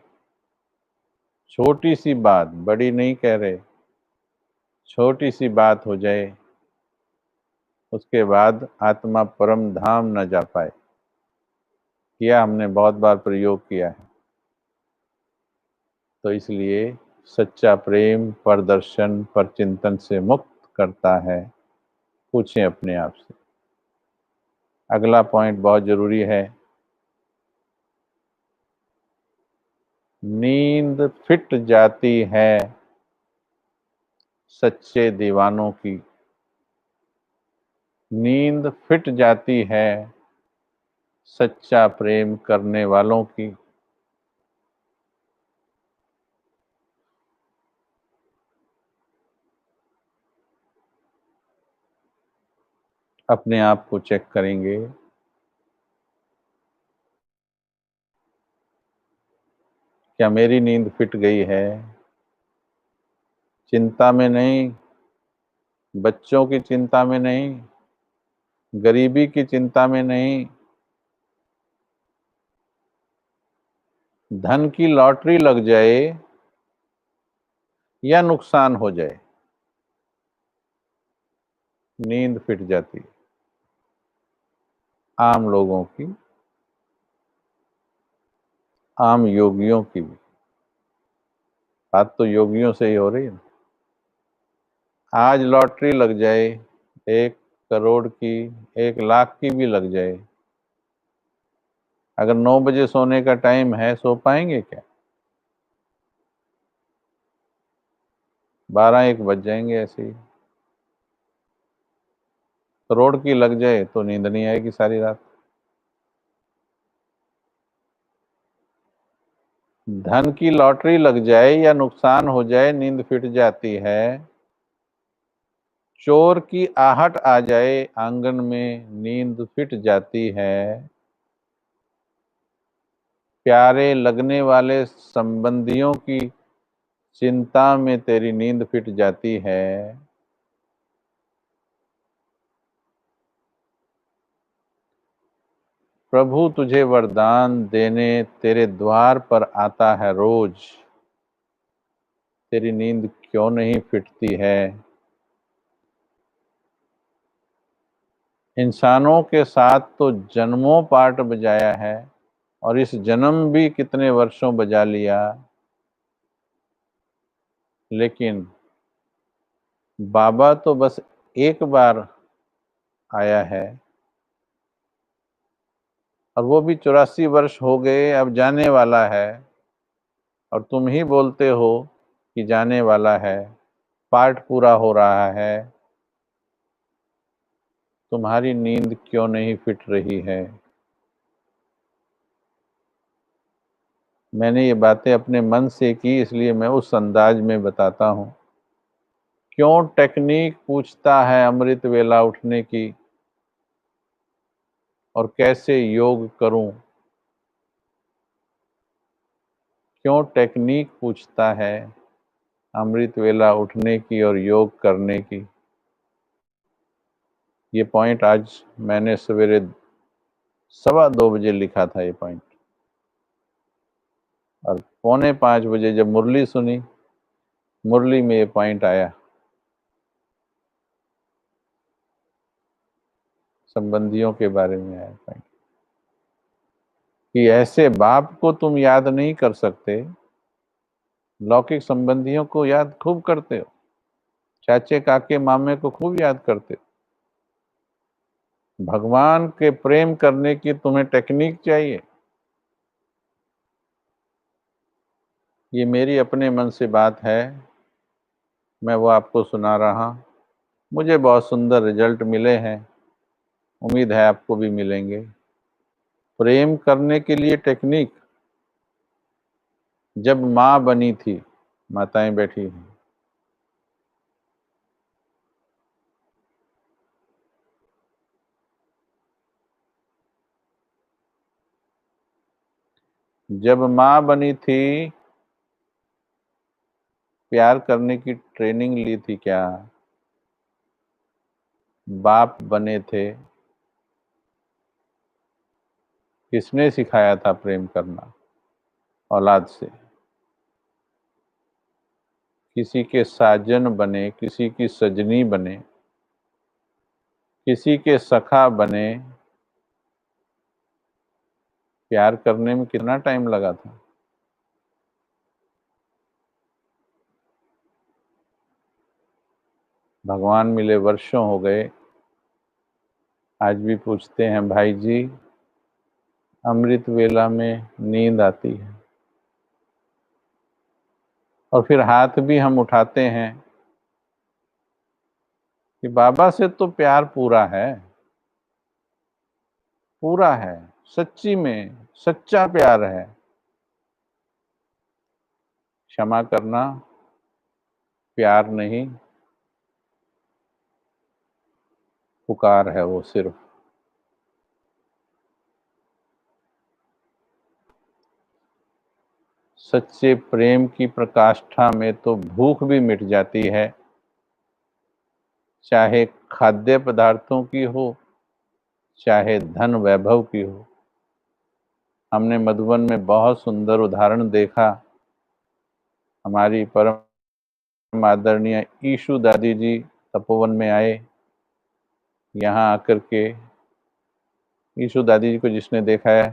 छोटी सी बात, बड़ी नहीं कह रहे, छोटी सी बात हो जाए, उसके बाद आत्मा परम धाम न जा पाए। किया हमने बहुत बार प्रयोग किया है। तो इसलिए सच्चा प्रेम प्रदर्शन पर चिंतन से मुक्त करता है। पूछें अपने आप से। अगला पॉइंट बहुत जरूरी है। नींद फिट जाती है सच्चे दीवानों की। नींद फिट जाती है सच्चा प्रेम करने वालों की। अपने आप को चेक करेंगे, क्या मेरी नींद फिट गई है। चिंता में नहीं, बच्चों की चिंता में नहीं, गरीबी की चिंता में नहीं, धन की लॉटरी लग जाए या नुकसान हो जाए, नींद फिट जाती है। आम लोगों की, आम योगियों की भी। बात तो योगियों से ही हो रही है। आज लॉटरी लग जाए, 1 करोड़ की, 1 लाख की भी लग जाए, अगर 9 बजे सोने का टाइम है, सो पाएंगे क्या। 12-1 बज जाएंगे ऐसे ही। करोड़ की लग जाए तो नींद नहीं आएगी सारी रात। धन की लॉटरी लग जाए या नुकसान हो जाए नींद फिट जाती है। चोर की आहट आ जाए आंगन में नींद फिट जाती है। प्यारे लगने वाले संबंधियों की चिंता में तेरी नींद फिट जाती है। प्रभु तुझे वरदान देने तेरे द्वार पर आता है रोज, तेरी नींद क्यों नहीं फिटती है। इंसानों के साथ तो जन्मों पाठ बजाया है और इस जन्म भी कितने वर्षों बजा लिया, लेकिन बाबा तो बस एक बार आया है और वो भी 84 वर्ष हो गए, अब जाने वाला है। और तुम ही बोलते हो कि जाने वाला है, पाठ पूरा हो रहा है। तुम्हारी नींद क्यों नहीं फिट रही है। मैंने ये बातें अपने मन से की, इसलिए मैं उस अंदाज में बताता हूँ। क्यों टेक्निक पूछता है अमृत वेला उठने की, और कैसे योग करूं। क्यों टेक्निक पूछता है अमृत वेला उठने की और योग करने की। ये पॉइंट आज मैंने सवेरे 2:15 बजे लिखा था ये पॉइंट, और 4:45 बजे जब मुरली सुनी, मुरली में ये पॉइंट आया। संबंधियों के बारे में आया पॉइंट कि ऐसे बाप को तुम याद नहीं कर सकते, लौकिक संबंधियों को याद खूब करते हो, चाचे काके मामे को खूब याद करते हो। भगवान के प्रेम करने की तुम्हें टेक्निक चाहिए। ये मेरी अपने मन से बात है, मैं वो आपको सुना रहा। मुझे बहुत सुंदर रिजल्ट मिले हैं, उम्मीद है आपको भी मिलेंगे। प्रेम करने के लिए टेक्निक, जब माँ बनी थी, माताएं बैठी हैं, जब माँ बनी थी, प्यार करने की ट्रेनिंग ली थी क्या। बाप बने थे, किसने सिखाया था प्रेम करना औलाद से। किसी के साजन बने, किसी की सजनी बने, किसी के सखा बने, प्यार करने में कितना टाइम लगा था। भगवान मिले वर्षों हो गए, आज भी पूछते हैं भाई जी अमृत वेला में नींद आती है, और फिर हाथ भी हम उठाते हैं कि बाबा से तो प्यार पूरा है, पूरा है, सच्ची में सच्चा प्यार है। क्षमा करना प्यार नहीं, पुकार है वो सिर्फ। सच्चे प्रेम की प्रकाष्ठा में तो भूख भी मिट जाती है, चाहे खाद्य पदार्थों की हो, चाहे धन वैभव की हो। हमने मधुबन में बहुत सुंदर उदाहरण देखा। हमारी परम आदरणीय ईशु दादी जी तपोवन में आए। यहाँ आकर के ईशु दादी जी को जिसने देखा है,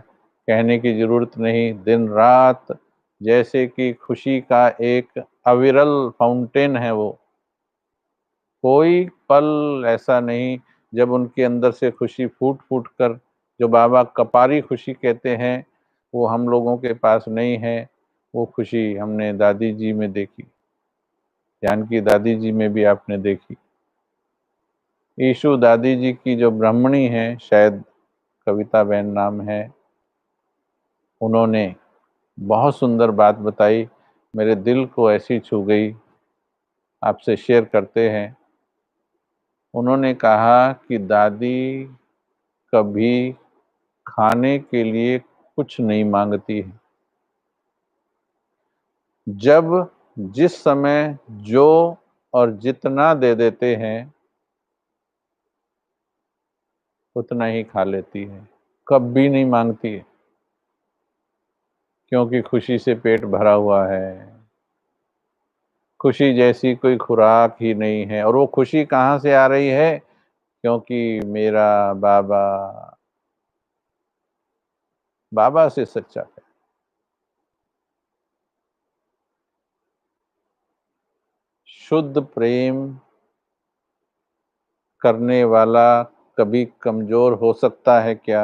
कहने की जरूरत नहीं, दिन रात जैसे कि खुशी का एक अविरल फाउंटेन है वो। कोई पल ऐसा नहीं जब उनके अंदर से खुशी फूट फूट कर, जो बाबा कपारी खुशी कहते हैं, वो हम लोगों के पास नहीं है। वो खुशी हमने दादी जी में देखी, जानकी दादी जी में भी आपने देखी। ईशु दादी जी की जो ब्राह्मणी है, शायद कविता बहन नाम है, उन्होंने बहुत सुंदर बात बताई, मेरे दिल को ऐसी छू गई, आपसे शेयर करते हैं। उन्होंने कहा कि दादी कभी खाने के लिए कुछ नहीं मांगती है। जब जिस समय जो और जितना दे देते हैं उतना ही खा लेती है, कभी नहीं मांगती है, क्योंकि खुशी से पेट भरा हुआ है। खुशी जैसी कोई खुराक ही नहीं है। और वो खुशी कहाँ से आ रही है? क्योंकि मेरा बाबा बाबा से सच्चा है। शुद्ध प्रेम करने वाला कभी कमजोर हो सकता है क्या?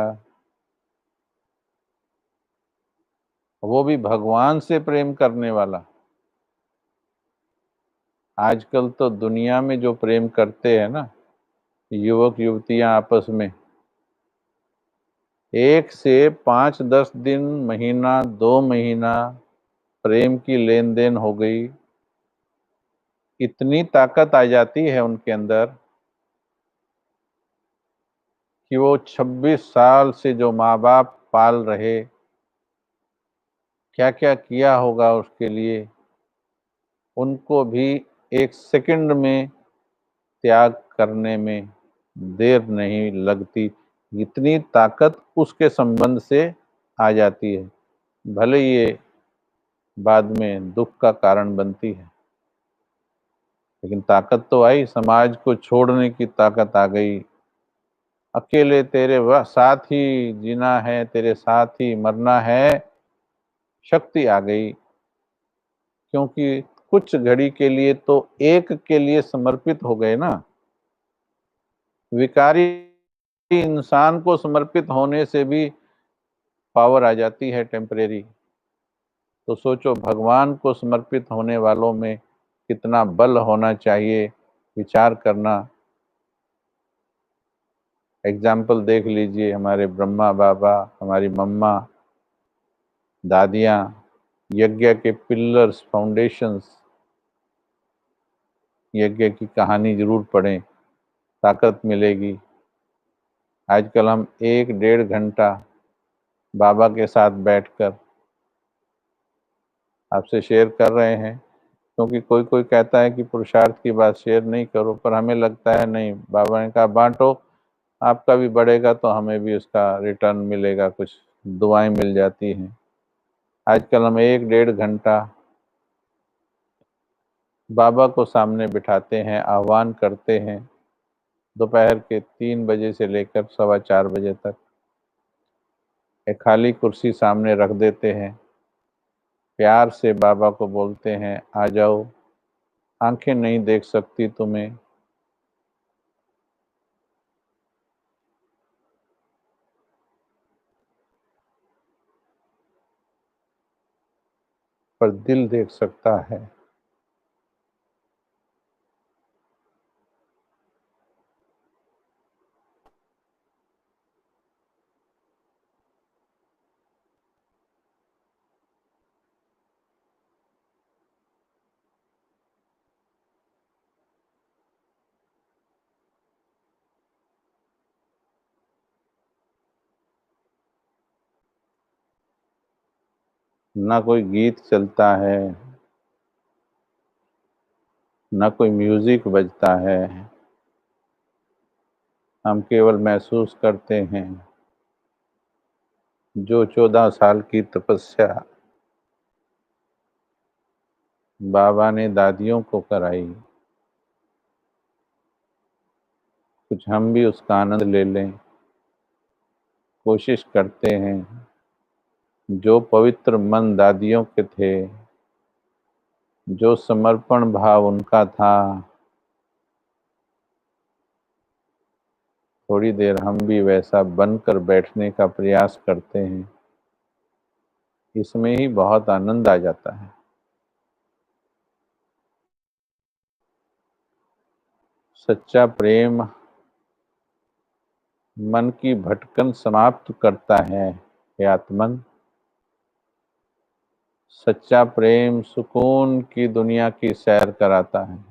वो भी भगवान से प्रेम करने वाला। आजकल तो दुनिया में जो प्रेम करते हैं ना युवक युवतियां आपस में, 1 से 5-10 दिन, महीना 2 महीना प्रेम की लेन देन हो गई, इतनी ताकत आ जाती है उनके अंदर कि वो 26 साल से जो माँ बाप पाल रहे, क्या क्या किया होगा उसके लिए, उनको भी 1 सेकंड में त्याग करने में देर नहीं लगती। इतनी ताकत उसके संबंध से आ जाती है, भले ये बाद में दुख का कारण बनती है, लेकिन ताकत तो आई, समाज को छोड़ने की ताकत आ गई। अकेले तेरे साथ ही जीना है, तेरे साथ ही मरना है, शक्ति आ गई। क्योंकि कुछ घड़ी के लिए तो एक के लिए समर्पित हो गए ना। विकारी इंसान को समर्पित होने से भी पावर आ जाती है टेम्परेरी। तो सोचो भगवान को समर्पित होने वालों में कितना बल होना चाहिए, विचार करना। एग्जाम्पल देख लीजिए, हमारे ब्रह्मा बाबा, हमारी मम्मा, दादियाँ, यज्ञ के पिलर्स, फाउंडेशंस। यज्ञ की कहानी जरूर पढ़ें, ताकत मिलेगी। आजकल हम 1-1.5 घंटा बाबा के साथ बैठकर आपसे शेयर कर रहे हैं, क्योंकि कोई कोई कहता है कि पुरुषार्थ की बात शेयर नहीं करो, पर हमें लगता है नहीं, बाबा ने कहा बांटो, आपका भी बढ़ेगा तो हमें भी उसका रिटर्न मिलेगा, कुछ दुआएं मिल जाती हैं। आजकल हम 1-1.5 घंटा बाबा को सामने बिठाते हैं, आह्वान करते हैं, दोपहर के 3 बजे से लेकर 4:15 बजे तक एक खाली कुर्सी सामने रख देते हैं, प्यार से बाबा को बोलते हैं आ जाओ, आंखें नहीं देख सकती तुम्हें, पर दिल देख सकता है। ना कोई गीत चलता है, ना कोई म्यूजिक बजता है, हम केवल महसूस करते हैं। जो 14 साल की तपस्या बाबा ने दादियों को कराई, कुछ हम भी उसका आनंद ले लें, कोशिश करते हैं। जो पवित्र मन दादियों के थे, जो समर्पण भाव उनका था, थोड़ी देर हम भी वैसा बनकर बैठने का प्रयास करते हैं, इसमें ही बहुत आनंद आ जाता है। सच्चा प्रेम मन की भटकन समाप्त करता है। हे आत्मन, सच्चा प्रेम सुकून की दुनिया की सैर कराता है।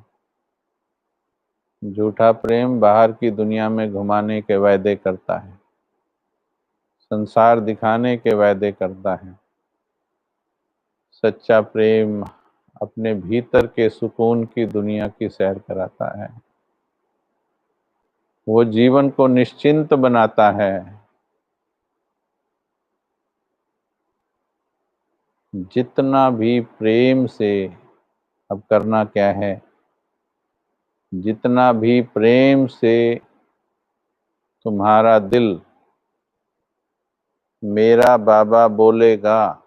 झूठा प्रेम बाहर की दुनिया में घुमाने के वायदे करता है, संसार दिखाने के वायदे करता है। सच्चा प्रेम अपने भीतर के सुकून की दुनिया की सैर कराता है। वो जीवन को निश्चिंत बनाता है। जितना भी प्रेम से, अब करना क्या है, जितना भी प्रेम से तुम्हारा दिल मेरा बाबा बोलेगा,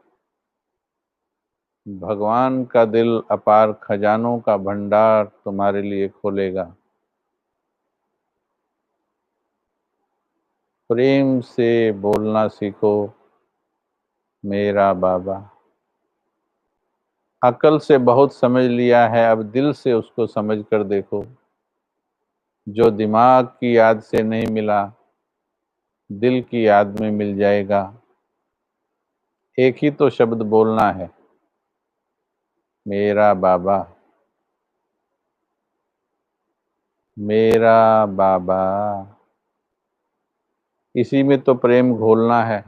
भगवान का दिल अपार खजानों का भंडार तुम्हारे लिए खोलेगा। प्रेम से बोलना सीखो, मेरा बाबा। अकल से बहुत समझ लिया है, अब दिल से उसको समझ कर देखो। जो दिमाग की याद से नहीं मिला, दिल की याद में मिल जाएगा। एक ही तो शब्द बोलना है, मेरा बाबा, मेरा बाबा। इसी में तो प्रेम घोलना है।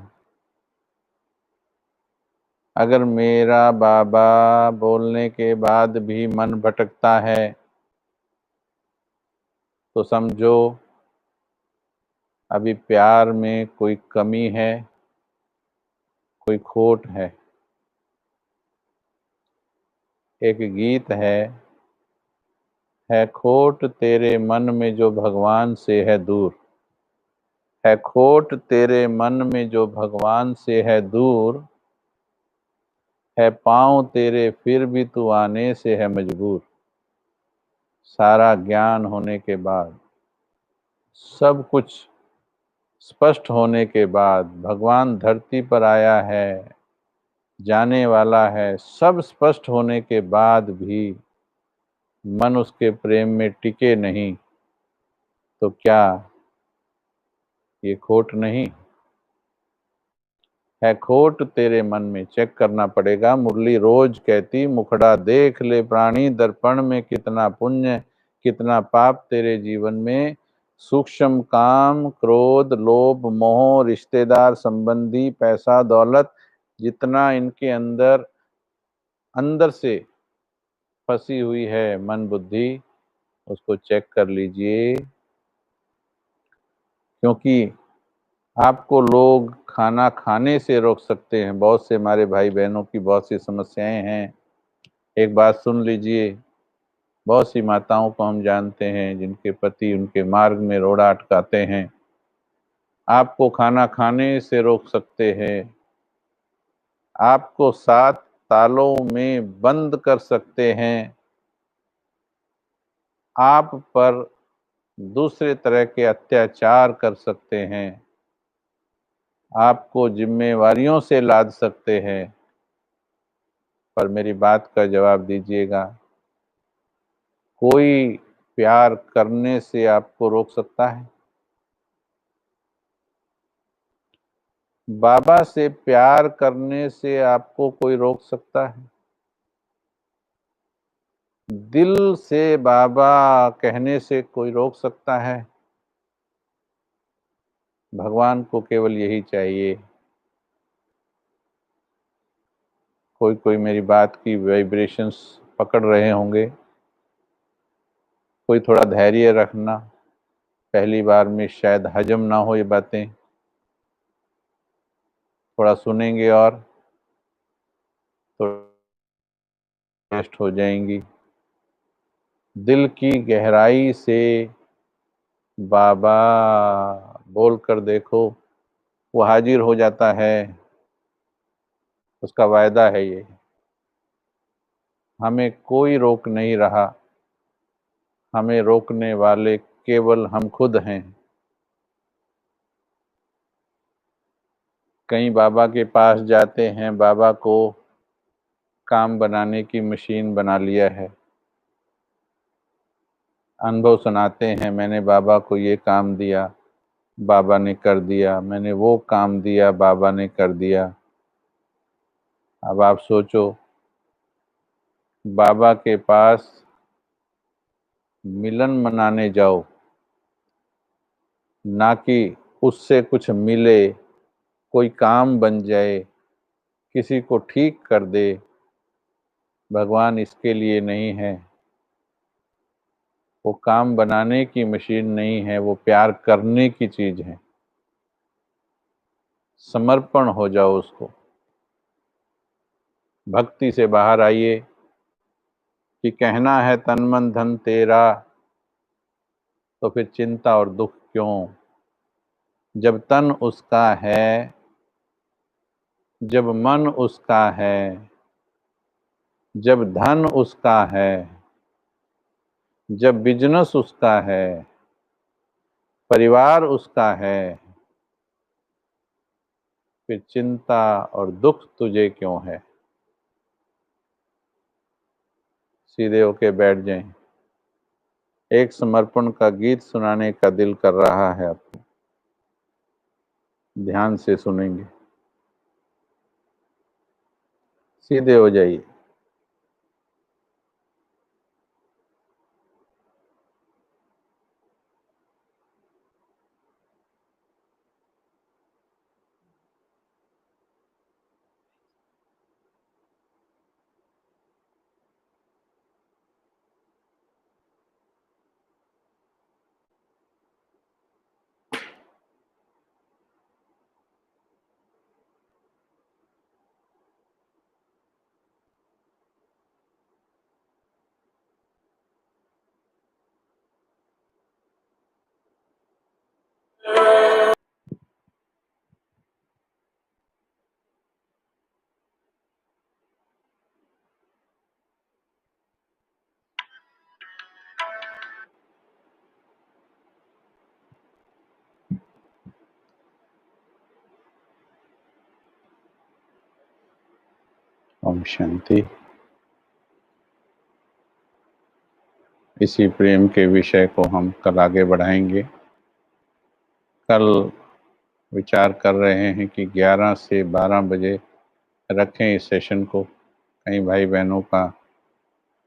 अगर मेरा बाबा बोलने के बाद भी मन भटकता है तो समझो अभी प्यार में कोई कमी है, कोई खोट है। एक गीत है खोट तेरे मन में जो भगवान से है दूर। है खोट तेरे मन में जो भगवान से है दूर। है पाँव तेरे फिर भी तू आने से है मजबूर। सारा ज्ञान होने के बाद, सब कुछ स्पष्ट होने के बाद, भगवान धरती पर आया है, जाने वाला है, सब स्पष्ट होने के बाद भी मन उसके प्रेम में टिके नहीं, तो क्या ये खोट नहीं है? खोट तेरे मन में, चेक करना पड़ेगा। मुरली रोज कहती, मुखड़ा देख ले प्राणी दर्पण में, कितना पुण्य कितना पाप तेरे जीवन में। सूक्ष्म काम, क्रोध, लोभ, मोह, रिश्तेदार, संबंधी, पैसा, दौलत, जितना इनके अंदर अंदर से फंसी हुई है मन बुद्धि, उसको चेक कर लीजिए। क्योंकि आपको लोग खाना खाने से रोक सकते हैं। बहुत से हमारे भाई बहनों की बहुत सी समस्याएं हैं। एक बात सुन लीजिए, बहुत सी माताओं को हम जानते हैं जिनके पति उनके मार्ग में रोड़ा अटकाते हैं। आपको खाना खाने से रोक सकते हैं, आपको 7 तालों में बंद कर सकते हैं, आप पर दूसरे तरह के अत्याचार कर सकते हैं, आपको जिम्मेवारियों से लाद सकते हैं। पर मेरी बात का जवाब दीजिएगा, कोई प्यार करने से आपको रोक सकता है? बाबा से प्यार करने से आपको कोई रोक सकता है? दिल से बाबा कहने से कोई रोक सकता है? भगवान को केवल यही चाहिए। कोई कोई मेरी बात की वाइब्रेशंस पकड़ रहे होंगे। कोई थोड़ा धैर्य रखना, पहली बार में शायद हजम ना हो ये बातें, थोड़ा सुनेंगे और तो टेस्ट हो जाएंगी। दिल की गहराई से बाबा बोल कर देखो, वो हाजिर हो जाता है। उसका वायदा है ये। हमें कोई रोक नहीं रहा, हमें रोकने वाले केवल हम खुद हैं। कहीं बाबा के पास जाते हैं, बाबा को काम बनाने की मशीन बना लिया है। अनुभव सुनाते हैं, मैंने बाबा को ये काम दिया, बाबा ने कर दिया, मैंने वो काम दिया, बाबा ने कर दिया। अब आप सोचो, बाबा के पास मिलन मनाने जाओ, ना कि उससे कुछ मिले, कोई काम बन जाए, किसी को ठीक कर दे। भगवान इसके लिए नहीं है। वो काम बनाने की मशीन नहीं है, वो प्यार करने की चीज है। समर्पण हो जाओ उसको। भक्ति से बाहर आइए कि कहना है तन मन धन तेरा, तो फिर चिंता और दुख क्यों? जब तन उसका है, जब मन उसका है, जब धन उसका है, जब बिजनेस उसका है, परिवार उसका है, फिर चिंता और दुख तुझे क्यों है? सीधे होके बैठ जाएं। एक समर्पण का गीत सुनाने का दिल कर रहा है आपको, ध्यान से सुनेंगे। सीधे हो जाइए। ओम शांति। इसी प्रेम के विषय को हम कल आगे बढ़ाएंगे। कल विचार कर रहे हैं कि 11 से 12 बजे रखें इस सेशन को। कई भाई बहनों का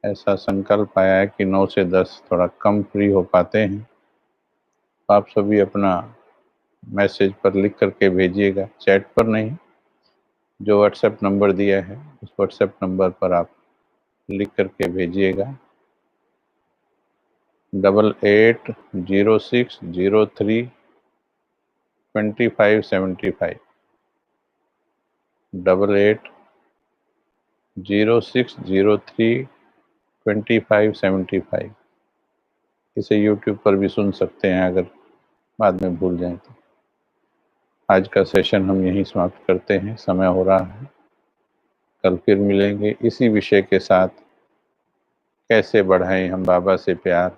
ऐसा संकल्प आया है कि 9 से 10 थोड़ा कम फ्री हो पाते हैं। तो आप सभी अपना मैसेज पर लिख करके भेजिएगा, चैट पर नहीं, जो व्हाट्सएप नंबर दिया है उस व्हाट्सएप नंबर पर आप लिख करके भेजिएगा। 8806032575 8806032575। इसे यूट्यूब पर भी सुन सकते हैं अगर बाद में भूल जाएं तो। आज का सेशन हम यहीं समाप्त करते हैं, समय हो रहा है। कल फिर मिलेंगे इसी विषय के साथ, कैसे बढ़ाएं हम बाबा से प्यार।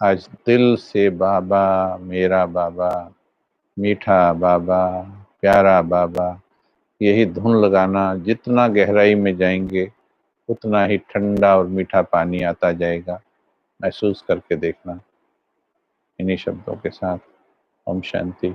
आज दिल से बाबा, मेरा बाबा, मीठा बाबा, प्यारा बाबा, यही धुन लगाना। जितना गहराई में जाएंगे उतना ही ठंडा और मीठा पानी आता जाएगा। महसूस करके देखना। इन्हीं शब्दों के साथ ओम शांति।